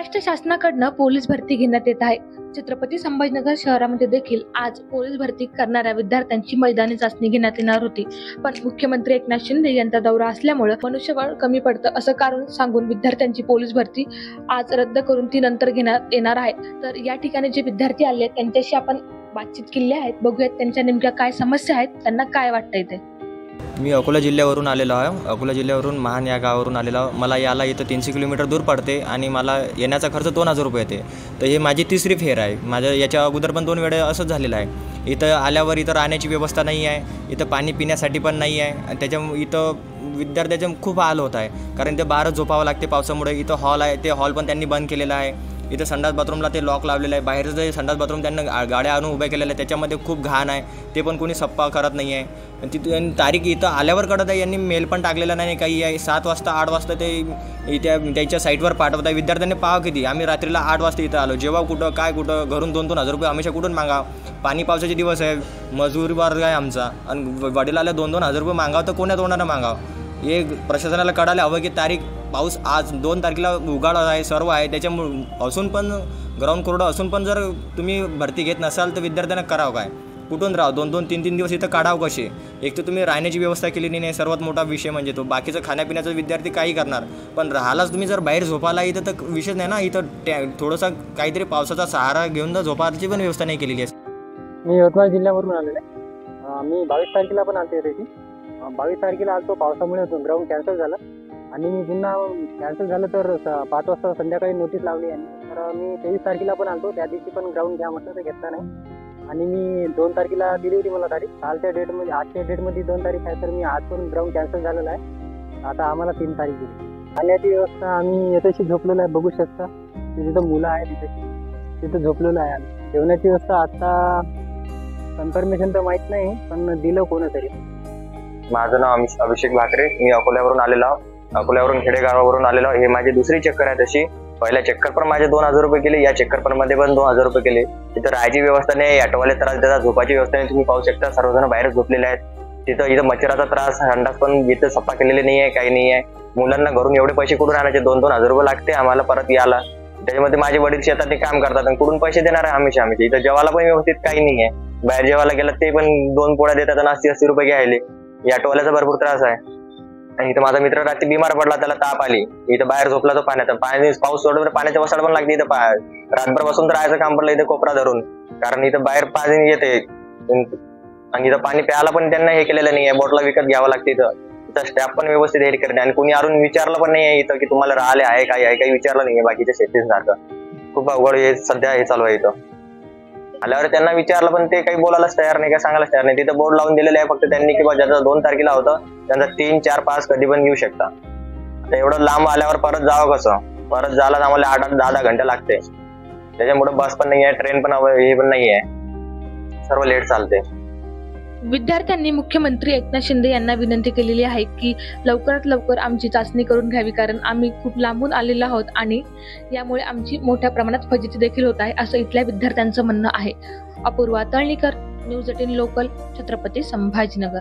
महाराष्ट्र शासनाकडून पोलीस भरती घेण्यात येत आहे। छत्रपती संभाजीनगर शहरामध्ये देखील आज पोलीस भरती करणाऱ्या विद्यार्थ्यांची मैदानी चाचणी घेण्यात येणार होती, पण मुख्यमंत्री एकनाथ शिंदे यांचा दौरा असल्यामुळे मनुष्यबळ कमी पडतं असं कारण सांगून विद्यार्थ्यांची पोलीस भरती आज रद्द करून ती नंतर घेण्यात येणार आहे। तर या ठिकाणी जे विद्यार्थी आले आहेत त्यांच्याशी आपण बातचीत केली आहे, बघूयात त्यांच्या नेमक्या काय समस्या आहेत, त्यांना काय वाटतंय ते। मी अकोला जिल्ह्यावरून आलेलो आहे। अकोला जिल्ह्यावरून महान या गावावरून आलेलो आहे। मला याला इथं 300 किलोमीटर दूर पडते आणि मला येण्याचा खर्च 2000 रुपये येते। तर हे माझी तिसरी फेर आहे। माझ्या याच्या अगोदर पण 2 वेळा असंच झालेलं आहे। इथं आल्यावर इथं राहण्याची व्यवस्था नाही आहे, इथं पाणी पिण्यासाठी पण नाही आहे आणि त्याच्यामुळे इथं विद्यार्थ्याचे खूप हाल होत आहे, कारण ते बाहेर झोपावं लागते पावसामुळे। इथं हॉल आहे, ते हॉल पण त्यांनी बंद केलेला आहे। इथं संडास बाथरूमला ते लॉक लावलेलं आहे। बाहेरचं जे संडास बाथरूम त्यांना गाड्या आणून उभ्या केलेल्या आहे, त्याच्यामध्ये खूप घाण आहे, ते पण कोणी सप्पा करत नाही आहे। आणि तिथून तारीख इथं आल्यावर कळत आहे, यांनी मेल पण टाकलेला नाही काही आहे। 7 वाजता 8 वाजता ते इथे त्यांच्या साईटवर पाठवत आहे। विद्यार्थ्यांनी पाहावं किती, आम्ही रात्रीला 8 वाजता इथं आलो, जेव्हा कुठं काय कुठं घरून 2-2 हजार रुपये हमेशा कुठून मागावं। पाणी पावसाचे दिवस आहे, मजूर वर्ग आहे आमचा, आणि वडिलाला 2-2 हजार रुपये मागावं तर कोण्या तोंडानं मागावं। हे प्रशासनाला कळायला हवं की तारीख पाऊस आज 2 तारखेला उघाड आहे, सर्व आहे, त्याच्यामुळे असून पण ग्राउंड कोरडं असून पण जर तुम्ही भरती घेत नसाल तर विद्यार्थ्यांना करावं काय, कुठून राहावं 2-2, 3-3 दिवस इथं काढावं कसे। एक तर तुम्ही राहण्याची व्यवस्था केलेली नाही, सर्वात मोठा विषय म्हणजे तो। बाकीचं खाण्यापिण्याचा विद्यार्थी काही करणार, पण राहायलाच तुम्ही जर बाहेर झोपायला इथं तर विषय नाही ना। इथं थोडंसं काहीतरी पावसाचा सहारा घेऊन जर झोपायची पण व्यवस्था नाही केलेली आहे। मी यवतमाळ जिल्ह्यावरून आलेलो आहे। मी 22 तारखेला पण आलते त्याची 22 तारखेला आलतो, पावसामुळे ग्राउंड कॅन्सल झालं आणि मी पुन्हा कॅन्सल झालं तर 5 वाजता संध्याकाळी नोटीस लावली आणि तर मी 23 तारखेला पण आलतो, त्या दिवशी पण ग्राउंड घ्या म्हटलं तर घेतला नाही। आणि मी 2 तारखेला दिली होती मला तारीख, कालच्या डेटमध्ये आजच्या डेटमध्ये 2 तारीख आहे, तर मी आज पण ग्राउंड कॅन्सल झालेला आहे। आता आम्हाला 3 तारीख दिली। खाण्याची व्यवस्था आम्ही याच्याशी झोपलेलो आहे, बघू शकता तिथं मुलं आहे, तिथं झोपलेलं आहे। जेवणाची व्यवस्था आता कन्फर्मेशन तर माहीत नाही, पण दिलं कोणतरी। माझं नाव अभिषेक भाकरे, मी अकोल्यावरून आलेलो आहे। अकोल्यावरून खेडेगावावरून आलेलो आहे। हे माझी दुसरी चक्कर आहे तशी। पहिल्या चक्कर पण माझे 2000 रुपये केले, या चक्कर पण मध्ये पण 2000 रुपये केले। तिथं राहायची व्यवस्था नाही, ऑटोवाले त्रास देतात, झोपाची व्यवस्था नाही, तुम्ही पाहू शकता सर्वजण बाहेर झोपलेले आहेत। इथं मच्छराचा त्रास, संडास पण इथं सफा केलेले नाही आहे, काही नाही आहे। मुलांना घरून एवढे पैसे कुठून आणायचे, 2-2 हजार रुपये लागते आम्हाला परत यायला। त्याच्यामध्ये माझे वडील शेतात काम करतात आणि कुठून पैसे देणार आहे हमेशा इथं जेवायला पण व्यवस्थित काही नाही आहे। बाहेर जेवायला गेलं ते पण 2 पोळ्या देतात आणि 80-80 रुपये घ्यायले। या ऑटोवाल्याचा भरपूर त्रास आहे। आणि इथं माझा मित्र रात्री बिमार पडला, त्याला ताप आली, इथं बाहेर झोपला तो पाण्यात, पाऊस सोडल्यावर पाण्याच्या वसाड पण लागते इथं। रातभर बसून तर राहायचं काम पडलं इथं कोपरा धरून, कारण इथं बाहेर पाणी येते आणि इथं पाणी प्यायला पण त्यांना हे केलेलं नाही आहे, बॉटला विकत घ्यावं लागते। इथं स्टॅफ पण व्यवस्थित हे करते आणि कोणी आणून विचारलं पण नाही आहे इथं की तुम्हाला राहिले आहे काही विचारलं नाही आहे। बाकीच्या शेतीसारखं खूप अवघड हे सध्या हे चालू आहे। इथं आल्यावर त्यांना विचारलं पण ते काही बोलायलाच तयार नाही, काय सांगायलाच तयार नाही। तिथं बोर्ड लावून दिलेले आहे फक्त त्यांनी की ज्याचा 2 तारखेला होतं त्यांचा 3, 4, 5 कधी पण येऊ शकता। आता एवढं लांब आल्यावर परत जावं कसं, परत जायला आम्हाला 8-8, 10-10 घंटे लागते। त्याच्यामुळे बस पण नाही आहे, ट्रेन पण हे पण नाही आहे, सर्व लेट चालते। विद्यार्थ्यांनी मुख्यमंत्री एकनाथ शिंदे यांना विनंती केलेली आहे की लवकरात लवकर आमची चाचणी करून घ्यावी, कारण आम्ही खूप लांबून आलेलो आहोत आणि यामुळे आमची मोठ्या प्रमाणात फजिती देखील होत आहे, असं इथल्या विद्यार्थ्यांचं म्हणणं आहे। Apurva Talnikar, news 18 local, Chhatrapati Sambhajinagar.